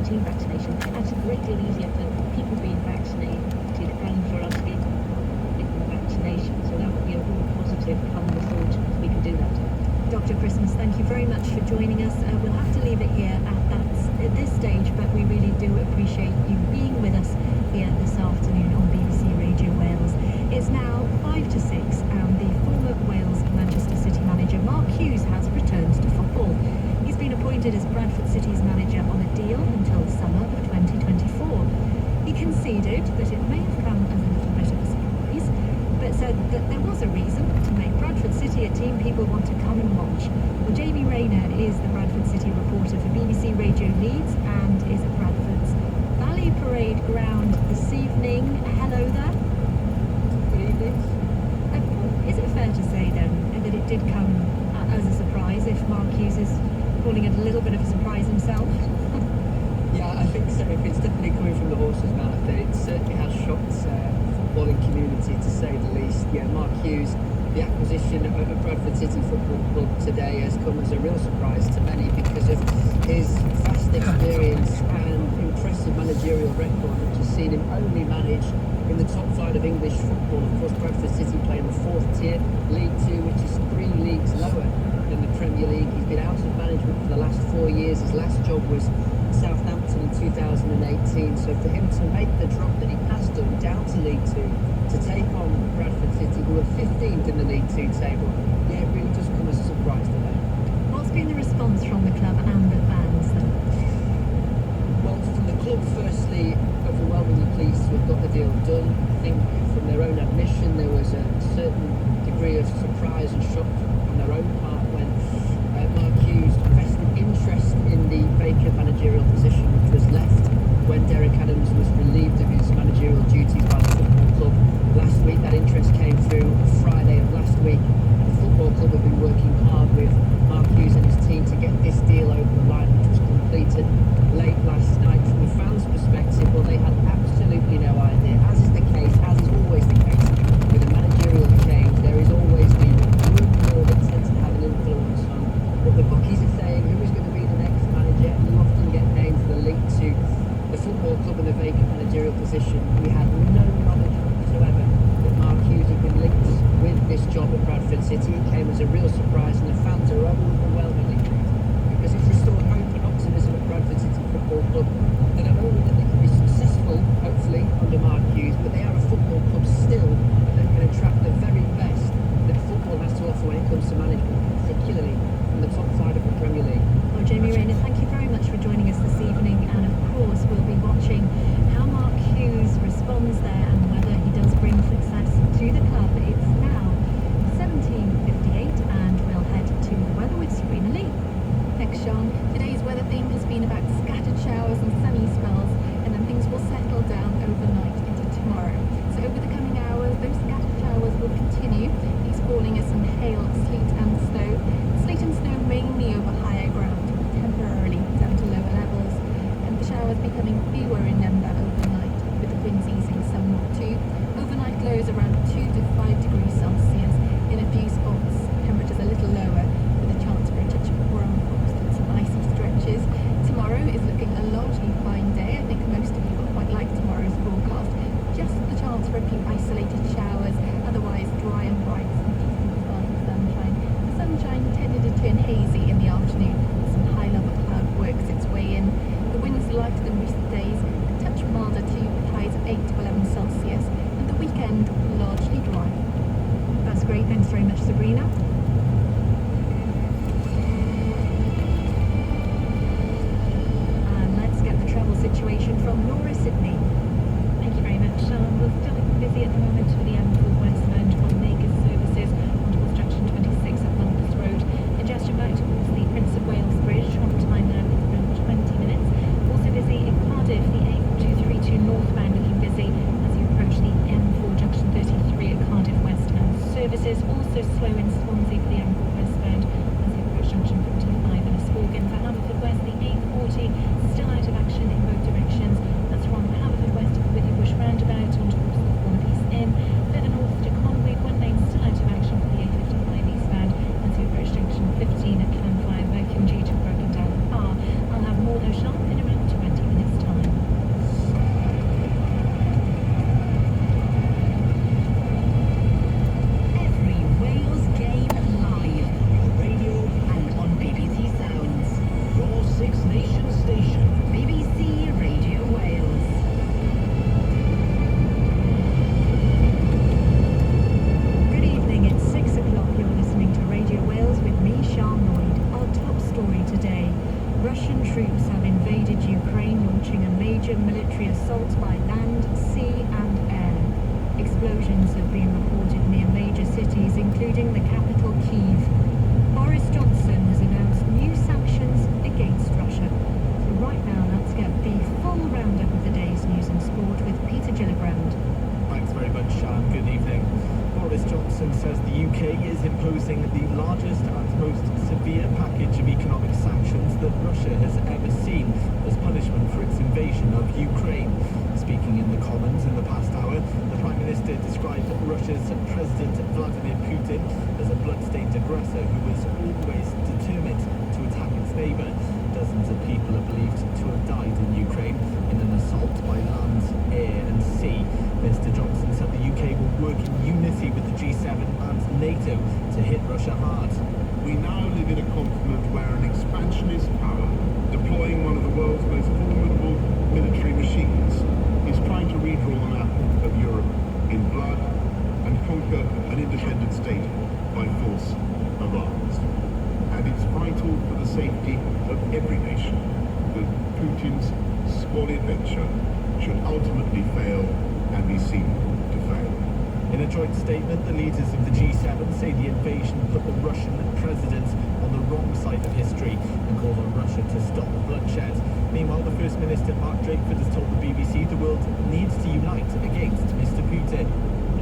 COVID-19 vaccination. That's a great deal easier for people being vaccinated and for us being the vaccination. So that would be a real positive come the fall if we can do that. Dr. Christmas, thank you very much for joining us. We'll have to leave it here at this stage, but we really do appreciate you being with us here this afternoon on BBC Radio Wales. It's now 5 to 6 and the former Wales Manchester City manager Mark Hughes has returned to football. He's been appointed as Bradford City's manager on a deal until the summer of 2024. He conceded that it may have come as a little bit of a surprise, but said that there was a reason to make Bradford City a team people want to come and watch. Well, Jamie Rayner is the Bradford City reporter for BBC Radio Leeds and is at Bradford's Valley Parade ground this evening. Hello there. Good evening. Is it fair to say then that it did come as a surprise, if Mark Hughes is calling it a little bit of a surprise himself? Yeah, I think so. It's definitely coming from the horse's mouth. It certainly has shocked the footballing community, to say the least. Yeah, Mark Hughes, the acquisition of Bradford City Football Club today has come as a real surprise to many because of his vast experience and impressive managerial record, which has seen him only manage in the top flight of English football. Of course, Bradford City play in the 4th tier, League 2, which is 3 leagues lower than the Premier League. He's been out of management for the last 4 years. His last job was Southampton in 2018. So for him to make the drop that he has done down to League 2 to take on Bradford City, who are 15th in the League 2 table, yeah, it really does come as a surprise to them. What's been the response from the club and the fans then? Well, from the club, firstly, overwhelmingly pleased to have got the deal done. I think from their own admission, there was a certain degree of surprise and shock on their own part when Mark Hughes expressed an interest in the vacant managerial position, which was left when Derek Adams was relieved of his managerial duties by the football club last week. That interest came through Friday of last week. The football club have been working hard with Mark Hughes and his team to get this deal over the line, which was completed late last night. From the fans' perspective, well, they had absolutely no idea, as is the case, as is always the case with a managerial change. There is always the rumor that tends to have an influence on what the bookies are saying, who is going to be the next manager. And you often get names that are linked to the football club in the vacant managerial position. We had no knowledge whatsoever that Mark Hughes had been linked with this job at Bradford City. It came as a real surprise, and the fans are overwhelmingly pleased because it's restored hope and optimism at Bradford City Football Club. That not only that they can be successful, hopefully, under Mark Hughes, but they are a football club still that can attract the very best that football has to offer when it comes to management, particularly from the top side of the Premier League. Well, Jamie Rayner, thank you very much for joining us this evening, and of course we'll be watching how Mark Hughes responds there and whether he does bring success to the club. It's now 17:58 and we'll head to the weather with Serena Lee. Thanks, Sean. Today's weather theme has been about scattered showers and sunny spells, and then things will settle down overnight into tomorrow. So over the coming hours, those scattered showers will continue. These falling as some hail, sleet and snow. Sleet and snow mainly over higher ground, temporarily down to lower levels, and the showers becoming fewer in number overnight, with the winds easing somewhat too. Overnight lows around 2 to 5 degrees Celsius. In a few spots, temperatures a little lower, with a chance for a touch of brown frost and some icy stretches. Tomorrow is looking a largely fine day. I think most of you will quite like tomorrow's forecast. Just the chance for a few isolated showers, otherwise dry and bright, some decent fine sunshine. The sunshine tended to Six Nations station. BBC Radio Wales. Good evening, it's 6 o'clock. You're listening to Radio Wales with me, Sian Lloyd. Our top story today. Russian troops have invaded Ukraine, launching a major military assault by land, sea and air. Explosions have been reported near major cities, including the capital Kyiv. Boris Johnson has announced new sanctions against Russia. So right now, let's get the full roundup of the day's news and sport with Peter Gillibrand. Thanks very much, Sian. Good evening. Boris Johnson says the UK is imposing the largest and most severe package of economic sanctions that Russia has ever seen as punishment for its invasion of Ukraine. Speaking in the Commons in the past hour, the Prime Minister described Russia's President Vladimir Putin as a blood-stained aggressor who was always determined to attack its neighbour. Dozens of people are believed to have died in Ukraine in an assault by land, air and sea. Mr Johnson said the UK will work in unity with the G7 and NATO to hit Russia hard. We now live in a continent where an expansionist power, deploying one of the world's most formidable military machines, is trying to redraw the map of Europe in blood and conquer an independent state by force of arms. And it's vital for the safety of every nation that Putin's squalid venture should ultimately fail and be seen to fail. In a joint statement, the leaders of the G7 say the invasion put the Russian president on the wrong side of history and called on Russia to stop bloodshed. Meanwhile, the First Minister, Mark Drakeford, has told the BBC the world needs to unite against Mr Putin.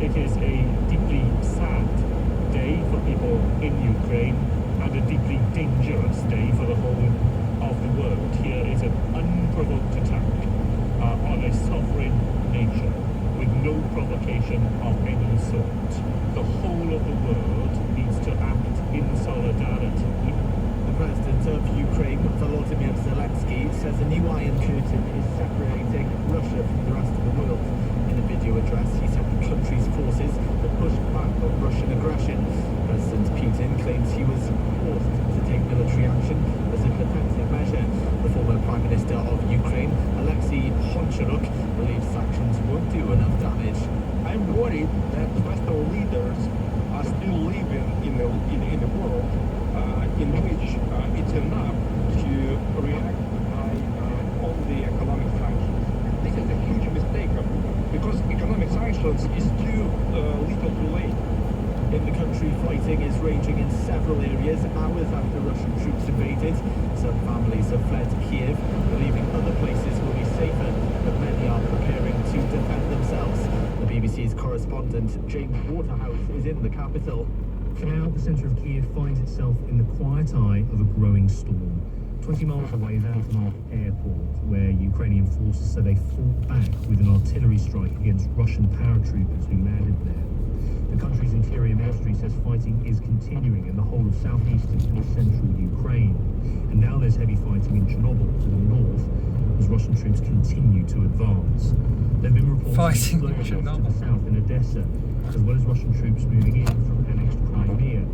It is a deeply sad day for people in Ukraine and a deeply dangerous day for the whole of the world. Here is an unprovoked attack on a sovereign nation with no provocation of any sort. The whole of the world needs to act in solidarity. The president of Ukraine, Volodymyr Zelensky, says a new Iron Curtain is separating Russia from the rest of the world. In a video address, he said the country's forces had pushed back on Russian aggression. President Putin claims he was forced to take military action as a defensive measure. The former Prime Minister of Ukraine, Alexei Honcharuk, believes sanctions won't do enough damage. I'm worried that Western leaders are still living in a world in which it's enough to react by only economic sanctions. This is a huge mistake because economic sanctions is too little too late. In the country, fighting is raging in several areas hours after Russian troops invaded. Some families have fled Kiev, believing other places will be safer, but many are preparing to defend themselves. The BBC's correspondent, James Waterhouse, is in the capital. For now, the centre of Kiev finds itself in the quiet eye of a growing storm. 20 miles away is Antonov Airport, where Ukrainian forces say they fought back with an artillery strike against Russian paratroopers who landed there. The country's Interior Ministry says fighting is continuing in the whole of southeastern and central Ukraine. And now there's heavy fighting in Chernobyl to the north as Russian troops continue to advance. There have been reports Fighting of in to Chernobyl. the south in Odessa, as well as Russian troops moving in from annexed Crimea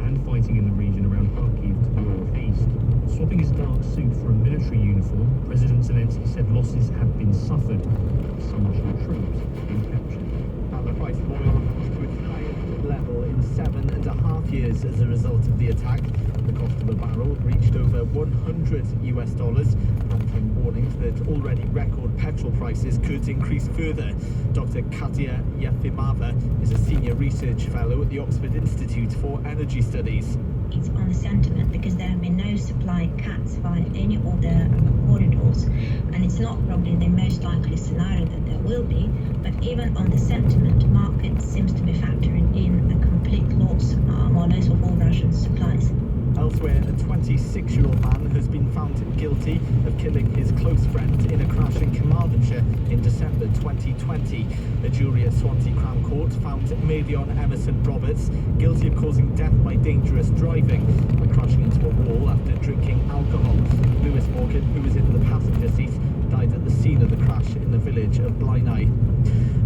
and fighting in the region around Kharkiv to the northeast. Swapping his dark suit for a military uniform, President Zelensky said losses have been suffered. Some Russian troops have been captured. And the price of oil rose to its highest level in 7.5 years as a result of the attack. The cost of a barrel reached over $100, prompting warnings that already record petrol prices could increase further. Dr. Katya Yefimova is a senior research fellow at the Oxford Institute for Energy Studies. It's on the sentiment because there have been no supply cuts via any of the corridors, and it's not probably the most likely scenario that there will be, but even on the sentiment, market seems to be factoring in a complete loss, more or less, of all Russian supplies. Elsewhere, a 26-year-old man has been found guilty of killing his close friend in a crash in Carmarthenshire in December 2020. A jury at Swansea Crown Court found Madion Emerson Roberts guilty of causing death by dangerous driving by crashing into a wall after drinking alcohol. Lewis Morgan, who was in the passenger seat, died at the scene of the crash crash in the village of Blaenau.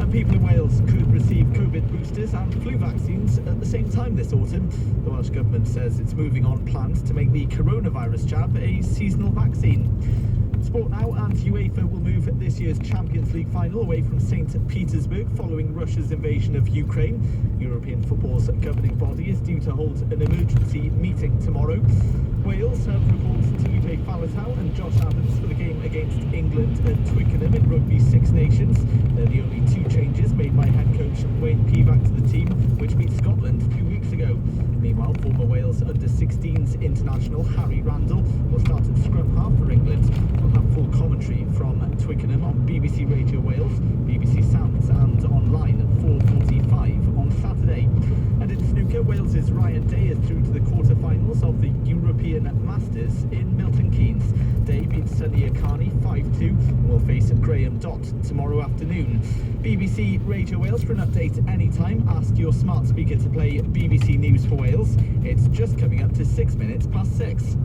And people in Wales could receive COVID boosters and flu vaccines at the same time this autumn. The Welsh Government says it's moving on plans to make the coronavirus jab a seasonal vaccine. Sport now, and UEFA will move this year's Champions League final away from St. Petersburg following Russia's invasion of Ukraine. European football's governing body is due to hold an emergency meeting tomorrow. Wales have recalled Felipe Faletau and Josh Adams for the game against England at Twickenham in Rugby Six Nations. They're the only two changes made by head coach Wayne Pivac to the team, which beat Scotland 2 weeks ago. Meanwhile, former Wales under-16s international Harry Randall will start at scrum half for England. We'll have full commentary from Twickenham on BBC Radio Wales, BBC Sounds and online at 4:45 on Saturday. And in snooker, Wales's Ryan Day is through to the quarter-finals of the European Masters in Milton Keynes. Day beats Sunny Akani 5-2 and will face Graham Dott tomorrow afternoon. BBC Radio Wales for an update anytime. Ask your smart speaker to play BBC News for Wales. It's just coming up to 6 minutes past 6.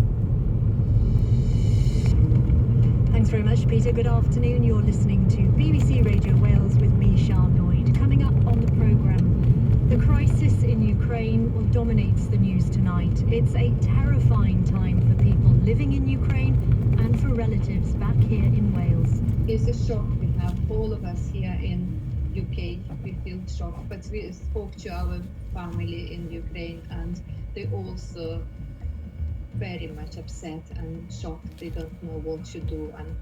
Thanks very much, Peter. Good afternoon. You're listening to BBC Radio Wales with me, Sian Lloyd. Coming up on the programme, the crisis in Ukraine dominates the news tonight. It's a terrifying time for people living in Ukraine and for relatives back here in Wales. It's a shock. We have all of us here in UK. We feel shocked, but we spoke to our family in Ukraine, and they also very much upset and shocked. They don't know what to do, and